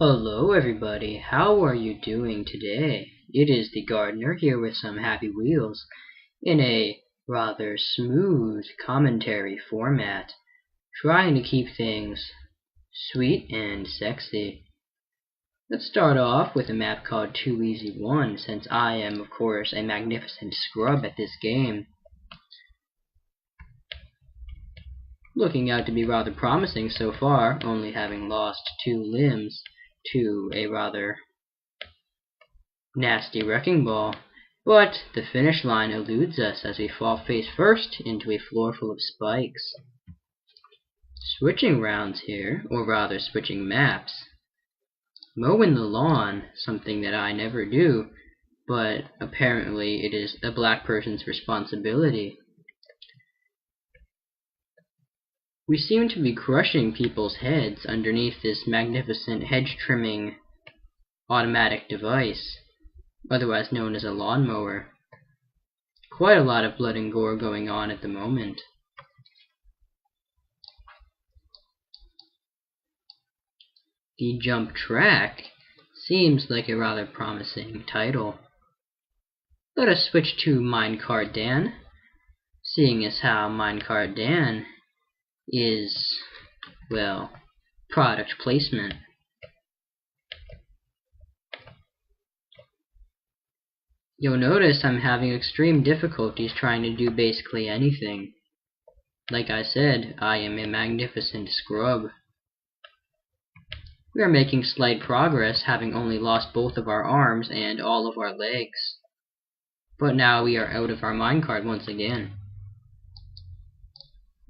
Hello everybody, how are you doing today? It is the gardener here with some happy wheels in a rather smooth commentary format, trying to keep things sweet and sexy. Let's start off with a map called Too Easy 1, since I am of course a magnificent scrub at this game. Looking out to be rather promising so far, only having lost 2 limbs to a rather nasty wrecking ball, but the finish line eludes us as we fall face first into a floor full of spikes. Switching rounds here, or rather switching maps. Mowing the lawn, something that I never do, but apparently it is a black person's responsibility. We seem to be crushing people's heads underneath this magnificent hedge trimming automatic device, otherwise known as a lawnmower. Quite a lot of blood and gore going on at the moment. The jump track seems like a rather promising title. Let us switch to Minecart Dan, seeing as how Minecart Dan is, well, product placement. You'll notice I'm having extreme difficulties trying to do basically anything. Like I said, I am a magnificent scrub. We are making slight progress, having only lost both of our arms and all of our legs. But now we are out of our minecart once again.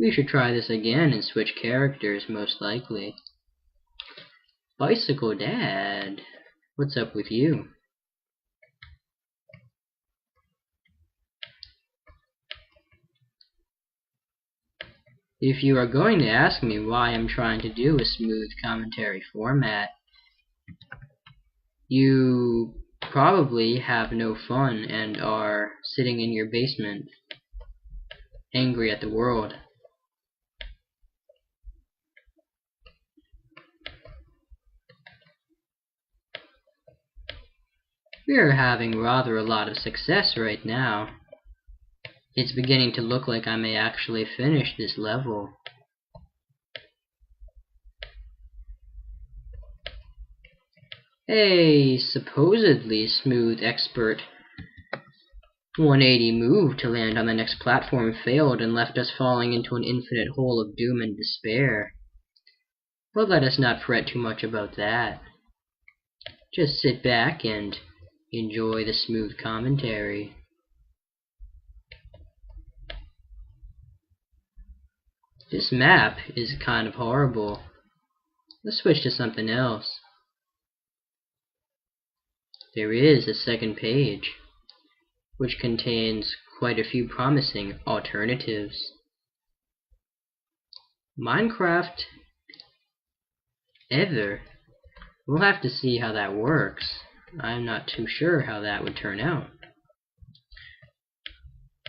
We should try this again and switch characters, most likely. Bicycle Dad, what's up with you? If you are going to ask me why I'm trying to do a smooth commentary format, you probably have no fun and are sitting in your basement, angry at the world. We are having rather a lot of success right now. It's beginning to look like I may actually finish this level. A supposedly smooth expert 180 move to land on the next platform failed and left us falling into an infinite hole of doom and despair. But let us not fret too much about that. Just sit back and enjoy the smooth commentary. This map is kind of horrible. Let's switch to something else. There is a second page, which contains quite a few promising alternatives. Minecraft Ether. We'll have to see how that works. I'm not too sure how that would turn out.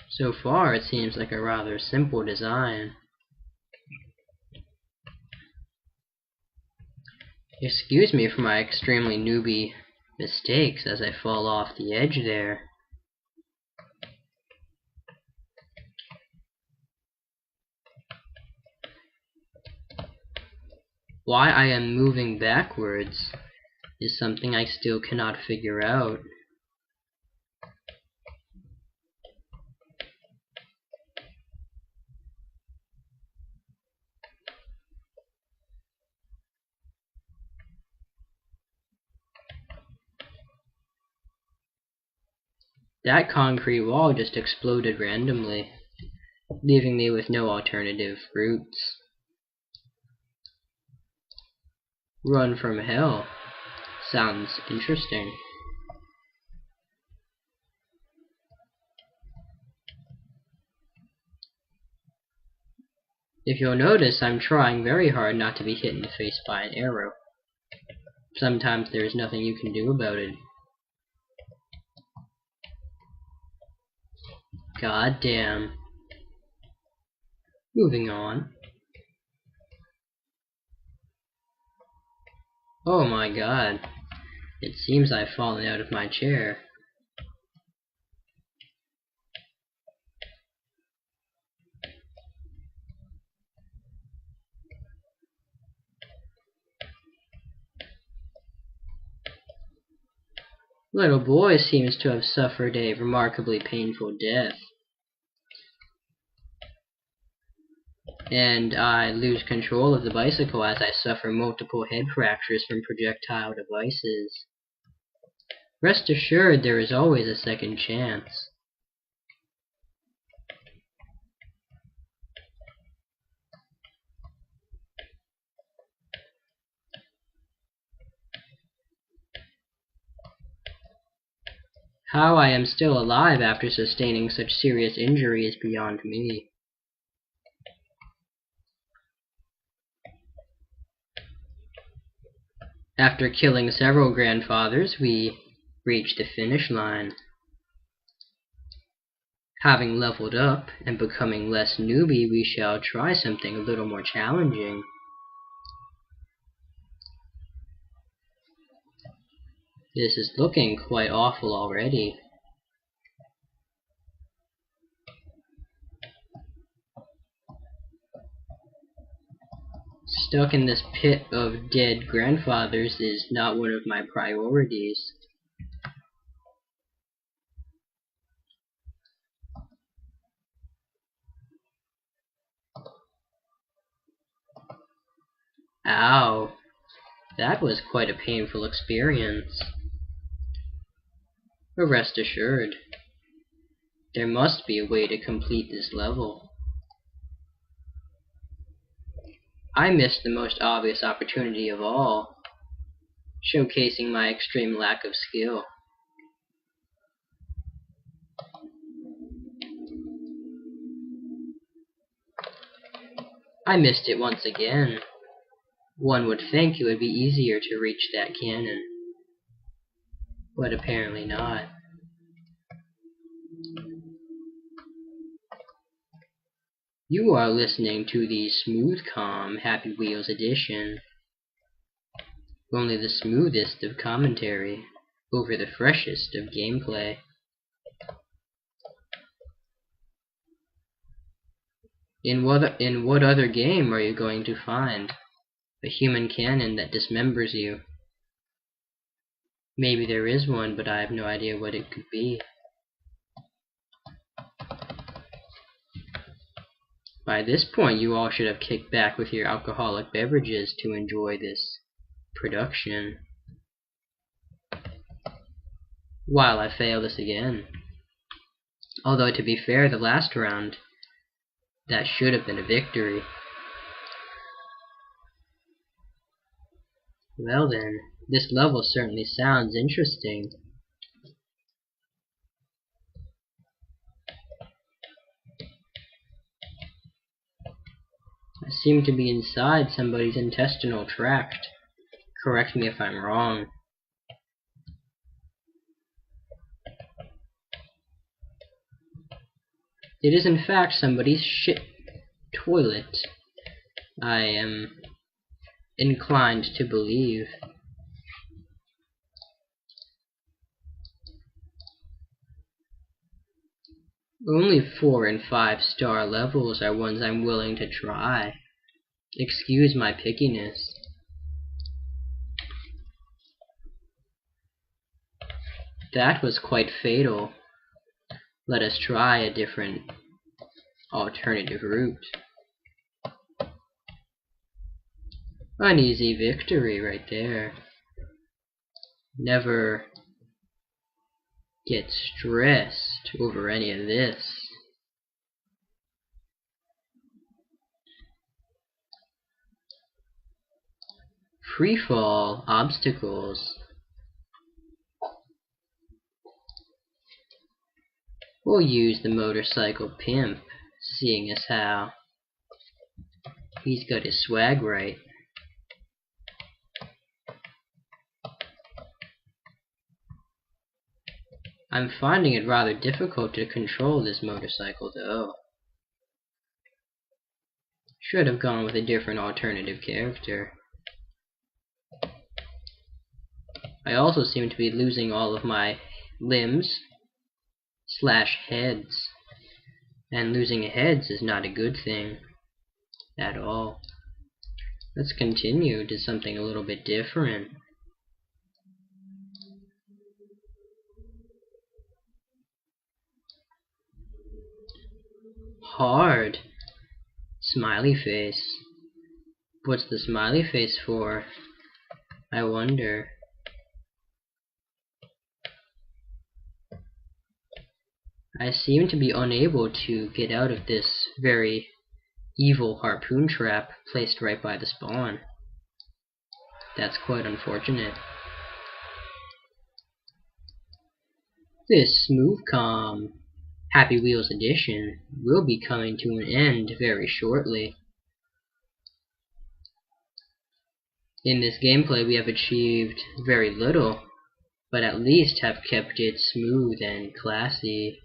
So far it seems like a rather simple design. Excuse me for my extremely newbie mistakes as I fall off the edge there. Why I am moving backwards is something I still cannot figure out. That concrete wall just exploded randomly, leaving me with no alternative routes. Run from hell. Sounds interesting. If you'll notice, I'm trying very hard not to be hit in the face by an arrow. Sometimes there is nothing you can do about it. God damn. Moving on. Oh my god. It seems I've fallen out of my chair. Little boy seems to have suffered a remarkably painful death. And I lose control of the bicycle as I suffer multiple head fractures from projectile devices. Rest assured, there is always a second chance. How I am still alive after sustaining such serious injury is beyond me. After killing several grandfathers, we reach the finish line. Having leveled up and becoming less newbie, we shall try something a little more challenging. This is looking quite awful already. Stuck in this pit of dead grandfathers is not one of my priorities. Ow, that was quite a painful experience. But rest assured, there must be a way to complete this level. I missed the most obvious opportunity of all, showcasing my extreme lack of skill. I missed it once again. One would think it would be easier to reach that cannon, but apparently not. You are listening to the SmooveComm Happy Wheels edition. Only the smoothest of commentary over the freshest of gameplay. In what other game are you going to find a human cannon that dismembers you? Maybe there is one, but I have no idea what it could be. By this point, you all should have kicked back with your alcoholic beverages to enjoy this production. While I fail this again. Although, to be fair, the last round, that should have been a victory. Well then, this level certainly sounds interesting. I seem to be inside somebody's intestinal tract. Correct me if I'm wrong. It is in fact somebody's shit toilet, I am inclined to believe. Only 4 and 5 star levels are ones I'm willing to try. Excuse my pickiness. That was quite fatal. Let us try a different alternative route. An easy victory right there. Never get stressed over any of this. Freefall obstacles. We'll use the motorcycle pimp, seeing as how he's got his swag right. I'm finding it rather difficult to control this motorcycle though. Should have gone with a different alternative character. I also seem to be losing all of my limbs slash heads. And losing heads is not a good thing at all. Let's continue to something a little bit different. Hard. Smiley face. What's the smiley face for? I wonder. I seem to be unable to get out of this very evil harpoon trap placed right by the spawn. That's quite unfortunate. This SmooveComm Happy Wheels edition will be coming to an end very shortly. In this gameplay we have achieved very little, but at least have kept it smooth and classy.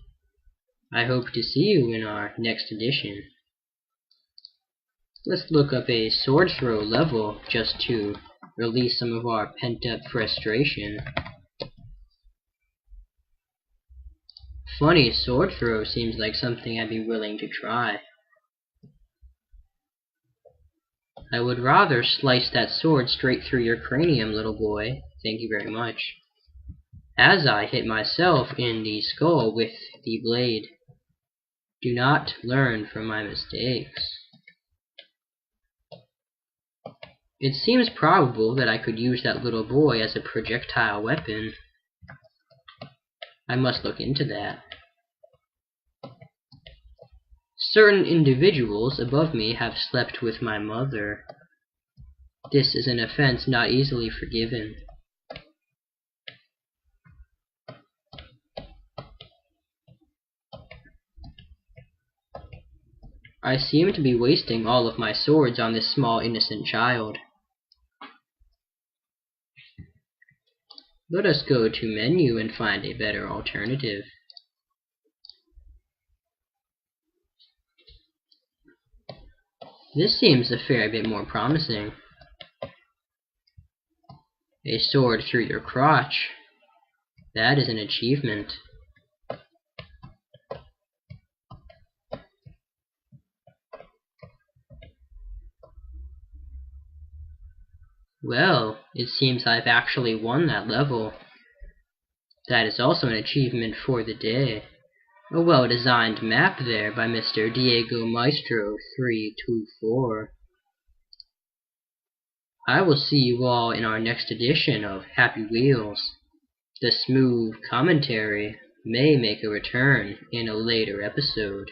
I hope to see you in our next edition. Let's look up a sword throw level just to release some of our pent-up frustration. Funny sword throw seems like something I'd be willing to try. I would rather slice that sword straight through your cranium, little boy. Thank you very much. As I hit myself in the skull with the blade. Do not learn from my mistakes. It seems probable that I could use that little boy as a projectile weapon. I must look into that. Certain individuals above me have slept with my mother. This is an offense not easily forgiven. I seem to be wasting all of my swords on this small innocent child. Let us go to menu and find a better alternative. This seems a fair bit more promising. A sword through your crotch. That is an achievement. Well, it seems I've actually won that level. That is also an achievement for the day. A well-designed map there by Mr. Diego Maestro 324. I will see you all in our next edition of Happy Wheels. The smooth commentary may make a return in a later episode.